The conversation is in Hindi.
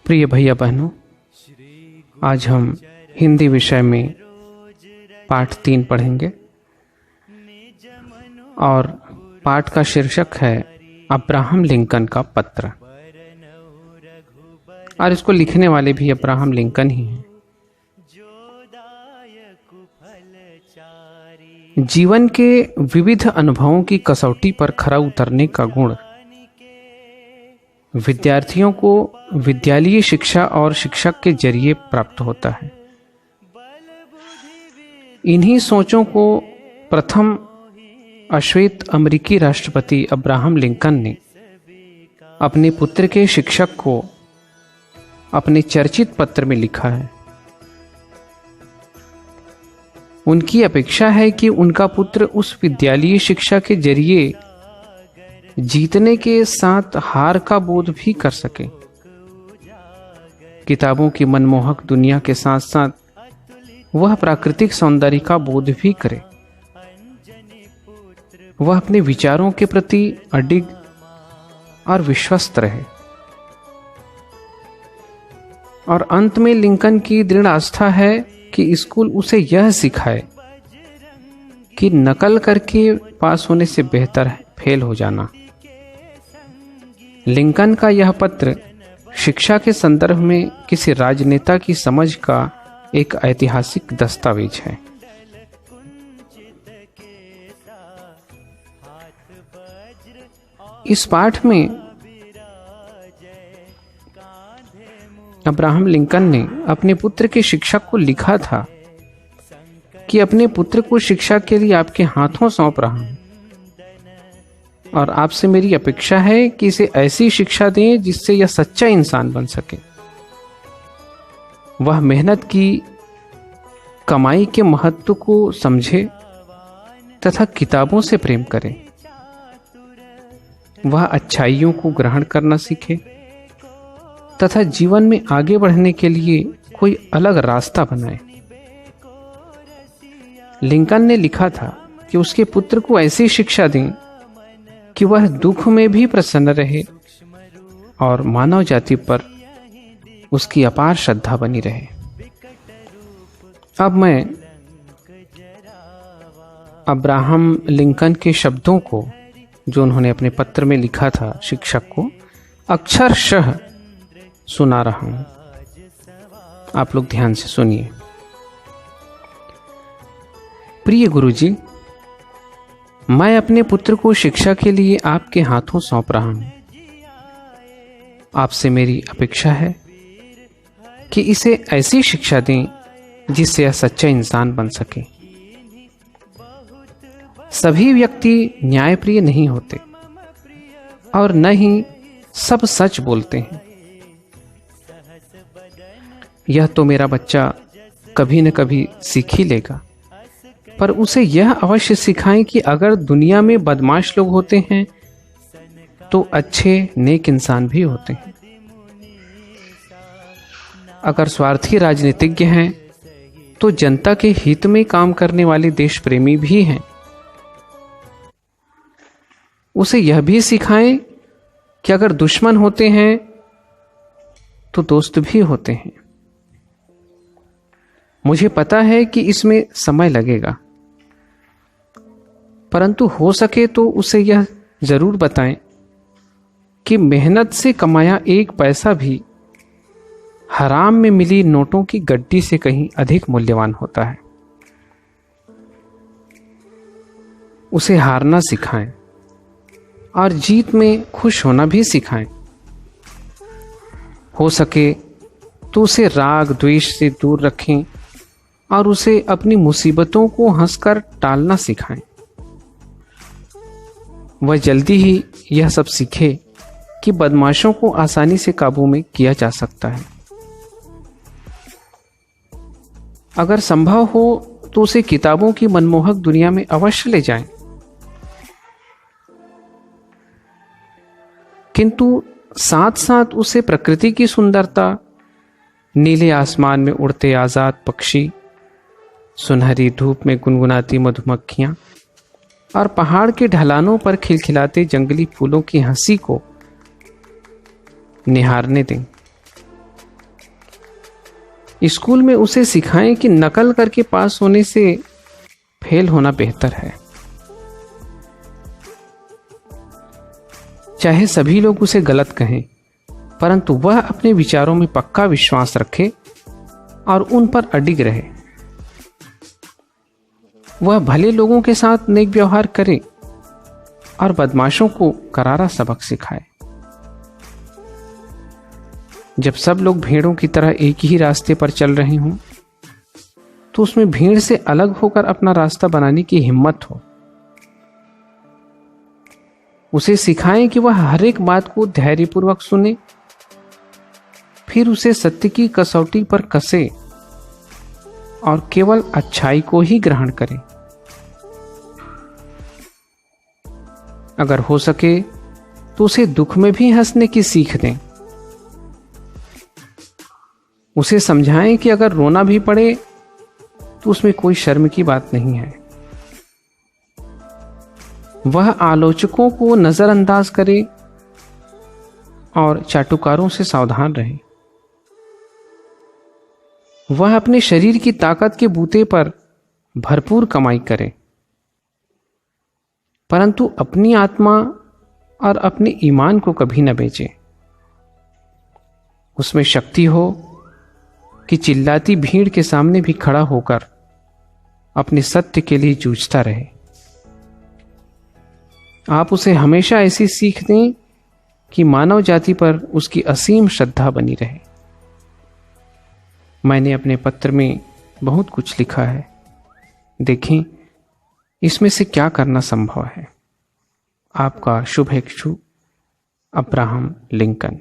प्रिय भैया बहनों, आज हम हिंदी विषय में पाठ 3 पढ़ेंगे और पाठ का शीर्षक है अब्राहम लिंकन का पत्र। और इसको लिखने वाले भी अब्राहम लिंकन ही हैं। जीवन के विविध अनुभवों की कसौटी पर खरा उतरने का गुण विद्यार्थियों को विद्यालयी शिक्षा और शिक्षक के जरिए प्राप्त होता है। इन्हीं सोचों को प्रथम अश्वेत अमेरिकी राष्ट्रपति अब्राहम लिंकन ने अपने पुत्र के शिक्षक को अपने चर्चित पत्र में लिखा है। उनकी अपेक्षा है कि उनका पुत्र उस विद्यालयी शिक्षा के जरिए जीतने के साथ हार का बोध भी कर सके। किताबों की मनमोहक दुनिया के साथ साथ वह प्राकृतिक सौंदर्य का बोध भी करे। वह अपने विचारों के प्रति अडिग और विश्वस्त रहे। और अंत में लिंकन की दृढ़ आस्था है कि स्कूल उसे यह सिखाए कि नकल करके पास होने से बेहतर है फेल हो जाना। लिंकन का यह पत्र शिक्षा के संदर्भ में किसी राजनेता की समझ का एक ऐतिहासिक दस्तावेज है। इस पाठ में अब्राहम लिंकन ने अपने पुत्र के शिक्षक को लिखा था कि अपने पुत्र को शिक्षा के लिए आपके हाथों सौंप रहा हूं और आपसे मेरी अपेक्षा है कि इसे ऐसी शिक्षा दें जिससे यह सच्चा इंसान बन सके। वह मेहनत की कमाई के महत्व को समझे तथा किताबों से प्रेम करे। वह अच्छाइयों को ग्रहण करना सीखे तथा जीवन में आगे बढ़ने के लिए कोई अलग रास्ता बनाए। लिंकन ने लिखा था कि उसके पुत्र को ऐसी शिक्षा दें कि वह दुख में भी प्रसन्न रहे और मानव जाति पर उसकी अपार श्रद्धा बनी रहे। अब मैं अब्राहम लिंकन के शब्दों को, जो उन्होंने अपने पत्र में लिखा था शिक्षक को, अक्षरशः सुना रहा हूं। आप लोग ध्यान से सुनिए। प्रिय गुरुजी, मैं अपने पुत्र को शिक्षा के लिए आपके हाथों सौंप रहा हूं। आपसे मेरी अपेक्षा है कि इसे ऐसी शिक्षा दें जिससे यह सच्चा इंसान बन सके। सभी व्यक्ति न्यायप्रिय नहीं होते और न ही सब सच बोलते हैं। यह तो मेरा बच्चा कभी न कभी सीख ही लेगा, पर उसे यह अवश्य सिखाएं कि अगर दुनिया में बदमाश लोग होते हैं तो अच्छे नेक इंसान भी होते हैं। अगर स्वार्थी राजनीतिज्ञ हैं तो जनता के हित में काम करने वाले देश प्रेमी भी हैं। उसे यह भी सिखाएं कि अगर दुश्मन होते हैं तो दोस्त भी होते हैं। मुझे पता है कि इसमें समय लगेगा, परंतु हो सके तो उसे यह जरूर बताएं कि मेहनत से कमाया एक पैसा भी हराम में मिली नोटों की गड्डी से कहीं अधिक मूल्यवान होता है। उसे हारना सिखाएं और जीत में खुश होना भी सिखाएं। हो सके तो उसे राग द्वेष से दूर रखें और उसे अपनी मुसीबतों को हंसकर टालना सिखाएं। वह जल्दी ही यह सब सीखे कि बदमाशों को आसानी से काबू में किया जा सकता है। अगर संभव हो तो उसे किताबों की मनमोहक दुनिया में अवश्य ले जाएं, किंतु साथ साथ उसे प्रकृति की सुंदरता, नीले आसमान में उड़ते आजाद पक्षी, सुनहरी धूप में गुनगुनाती मधुमक्खियां और पहाड़ के ढलानों पर खिलखिलाते जंगली फूलों की हंसी को निहारने दें। स्कूल में उसे सिखाएं कि नकल करके पास होने से फेल होना बेहतर है। चाहे सभी लोग उसे गलत कहें, परंतु वह अपने विचारों में पक्का विश्वास रखे और उन पर अडिग रहे। वह भले लोगों के साथ नेक व्यवहार करे और बदमाशों को करारा सबक सिखाए। जब सब लोग भेड़ों की तरह एक ही रास्ते पर चल रहे हों, तो उसमें भीड़ से अलग होकर अपना रास्ता बनाने की हिम्मत हो। उसे सिखाएं कि वह हर एक बात को धैर्यपूर्वक सुने, फिर उसे सत्य की कसौटी पर कसे और केवल अच्छाई को ही ग्रहण करे। अगर हो सके तो उसे दुख में भी हंसने की सीख दें। उसे समझाएं कि अगर रोना भी पड़े तो उसमें कोई शर्म की बात नहीं है। वह आलोचकों को नजरअंदाज करे और चाटुकारों से सावधान रहे। वह अपने शरीर की ताकत के बूते पर भरपूर कमाई करे, परंतु अपनी आत्मा और अपने ईमान को कभी न बेचे। उसमें शक्ति हो कि चिल्लाती भीड़ के सामने भी खड़ा होकर अपने सत्य के लिए जूझता रहे। आप उसे हमेशा ऐसी सीख दें कि मानव जाति पर उसकी असीम श्रद्धा बनी रहे। मैंने अपने पत्र में बहुत कुछ लिखा है, देखें इसमें से क्या करना संभव है। आपका शुभेच्छु, अब्राहम लिंकन।